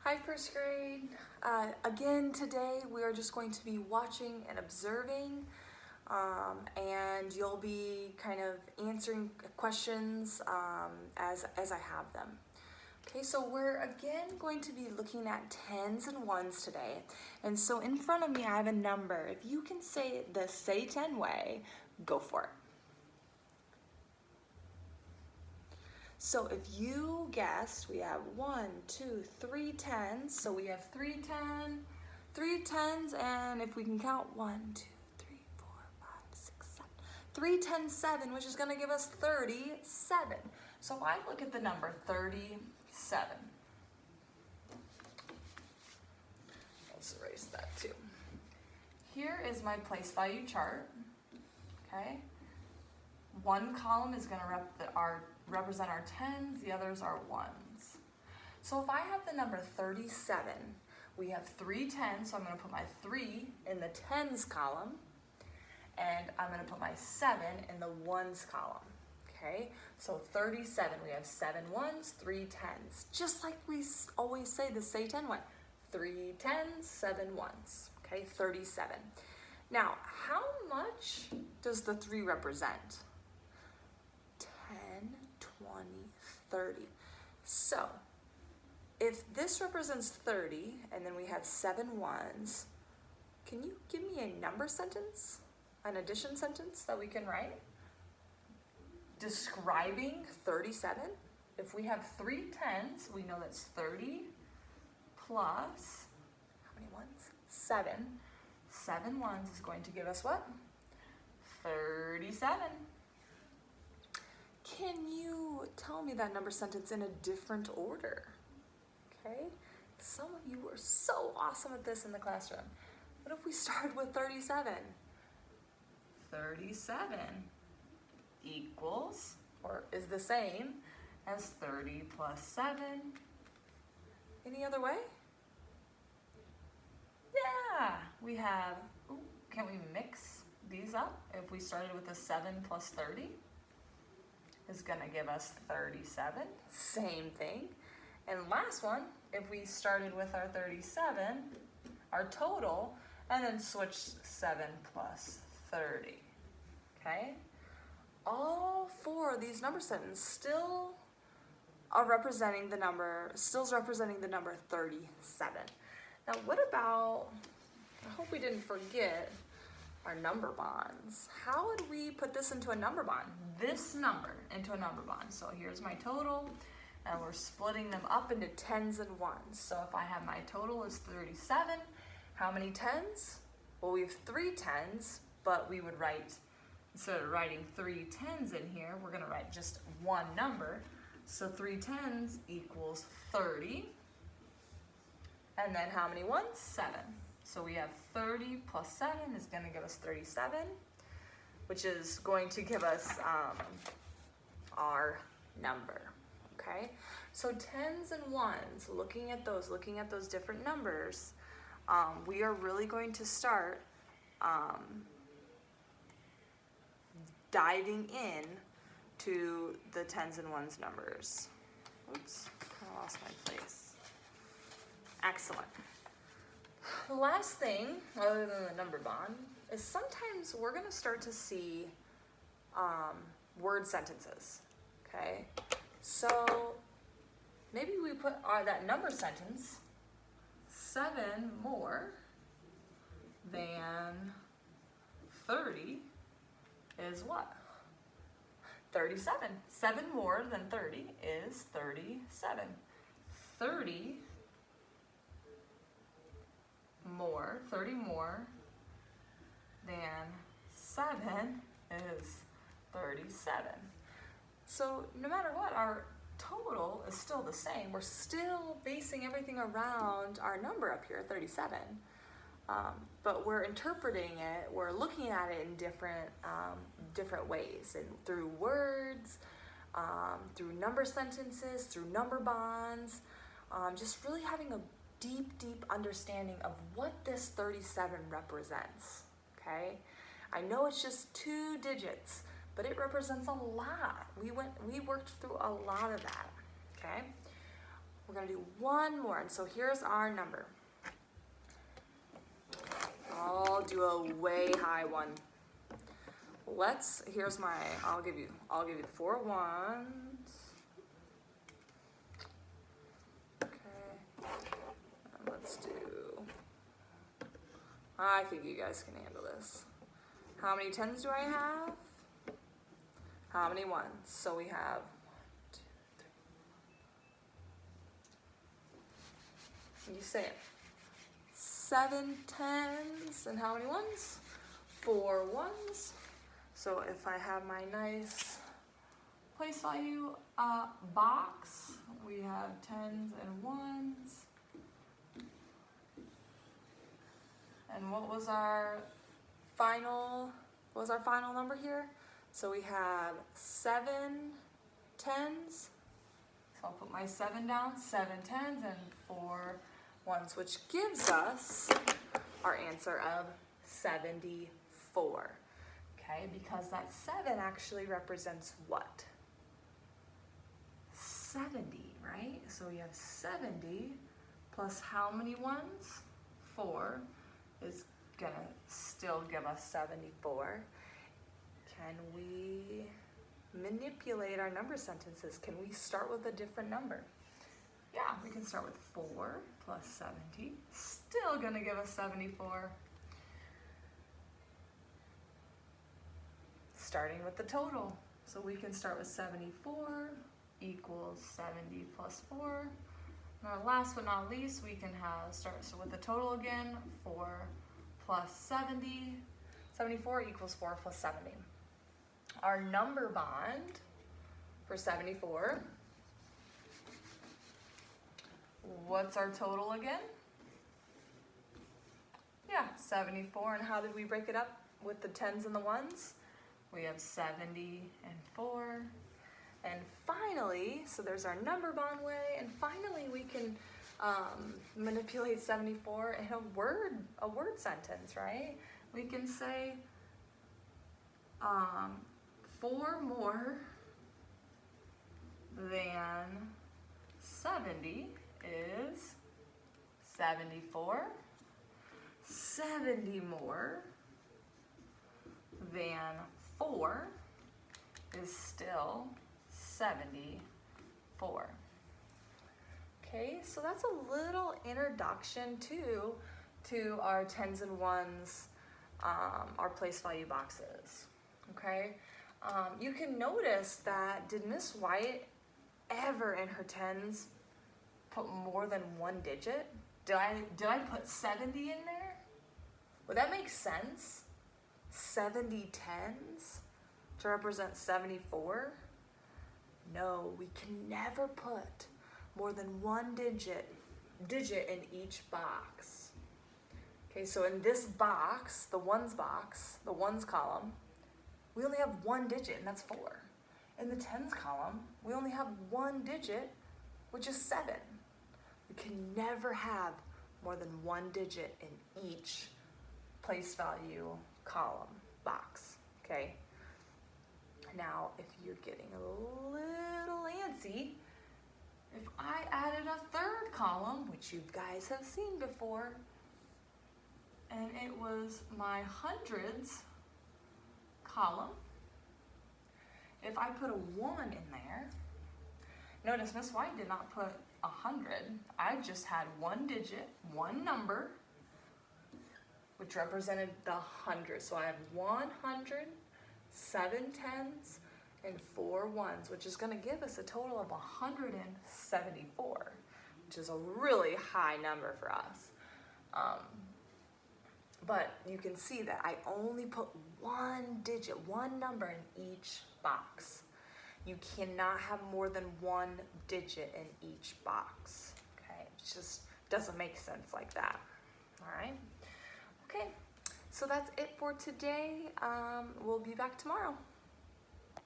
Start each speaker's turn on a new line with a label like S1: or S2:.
S1: Hi, first grade. Again, today we are just going to be watching and observing, and you'll be kind of answering questions as I have them. Okay, so we're again going to be looking at tens and ones today. And so in front of me, I have a number. If you can say it the Say 10 way, go for it. So if you guessed, we have 1, 2, 3 tens. So we have 3 tens, and if we can count 1, 2, 3, 4, 5, 6, 7. 3 10 7, which is going to give us 37. So I look at the number 37. Let's erase that too. Here is my place value chart. Okay. One column is going to represent our tens, the others are ones. So if I have the number 37, we have 3 tens, so I'm going to put my 3 in the tens column, and I'm going to put my 7 in the ones column. Okay, so 37, we have 7 ones, 3 tens. Just like we always say the Say 10 way. 3 tens, 7 ones. Okay, 37. Now, how much does the 3 represent? 10, 20, 30. So, if this represents 30, and then we have 7 ones, can you give me a number sentence? An addition sentence that we can write? Describing 37. If we have 3 tens, we know that's 30 plus, how many ones? 7. 7 ones is going to give us what? 37. Can you tell me that number sentence in a different order? Okay, some of you were so awesome at this in the classroom. What if we start with 37? 37 equals, or is the same as 30 plus 7. Any other way? Yeah, we have, can we mix these up? If we started with a 7 plus 30, is going to give us 37. Same thing. And last one, if we started with our 37, our total, and then switched 7 plus 30. Okay? All 4 of these number sentences still are representing the number 37. Now what about, I hope we didn't forget our number bonds. How would we put this into a number bond? This number into a number bond. So here's my total, and we're splitting them up into tens and ones. So if I have my total is 37, how many tens? Well, we have 3 tens, but we would write, instead of writing 3 tens in here, we're gonna write just one number. So 3 tens equals 30. And then how many ones? 7. So we have 30 plus 7 is going to give us 37, which is going to give us our number, okay? So tens and ones, looking at those different numbers, we are really going to start diving in to the tens and ones numbers. Oops, I lost my place. Excellent. The last thing, other than the number bond, is sometimes we're going to start to see word sentences, okay? So maybe we put that number sentence, 7 more than 30 is what? 37. 7 more than 30 is 37. 30 more than 7 is 37. So no matter what, our total is still the same. We're still basing everything around our number up here, 37. But we're interpreting it, we're looking at it in different ways, and through words, through number sentences, through number bonds, just really having a deep understanding of what this 37 represents, okay? I know it's just 2 digits, but it represents a lot. We worked through a lot of that, okay? We're gonna do one more, and so here's our number. I'll do a way high one. Here's my, I'll give you the 4 ones. Okay, and let's do, I think you guys can handle this. How many 10s do I have? How many ones? So we have 1, 2, 3. You say it. 7 10s, and how many ones? 4 ones. So if I have my nice place value box, we have 10s and 1s. And what was our final number here? So we have 7 10s. So I'll put my 7 down, 7 10s and 4 1s, which gives us our answer of 74. Okay, because that 7 actually represents what? 70, right? So we have 70 plus how many ones? 4 is gonna still give us 74. Can we manipulate our number sentences? Can we start with a different number? Yeah, we can start with 4 plus 70. Still gonna give us 74. Starting with the total. So we can start with 74 equals 70 plus 4. Now last but not least, we can start with the total again. 4 plus 70. 74 equals 4 plus 70. Our number bond for 74, what's our total again? Yeah, 74. And how did we break it up with the 10s and the 1s? We have 70 and 4. And finally, so there's our number bond way, and finally we can manipulate 74 in a word sentence, right? We can say 4 more than 70 is 74. 70 more than 4 is still 74. Okay, so that's a little introduction to our 10s and 1s, our place value boxes. Okay, you can notice that, did Miss White ever in her 10s put more than 1 digit? Did I put 70 in there? Would that make sense? 70 10s to represent 74? No, we can never put more than 1 digit in each box. Okay, so in this box, the ones column, we only have 1 digit, and that's 4. In the 10s column, we only have 1 digit, which is 7. We can never have more than 1 digit in each place value column box, okay? Now, if you're getting a little antsy, if I added a 3rd column, which you guys have seen before, and it was my hundreds column, if I put a 1 in there, notice Miss White did not put 100. I just had 1 digit, 1 number, which represented the 100. So I have 100, 7 10s, and 4 1s, which is going to give us a total of 174, which is a really high number for us. But you can see that I only put 1 digit, 1 number in each box. You cannot have more than 1 digit in each box. Okay, it just doesn't make sense like that. All right. Okay, so that's it for today. We'll be back tomorrow.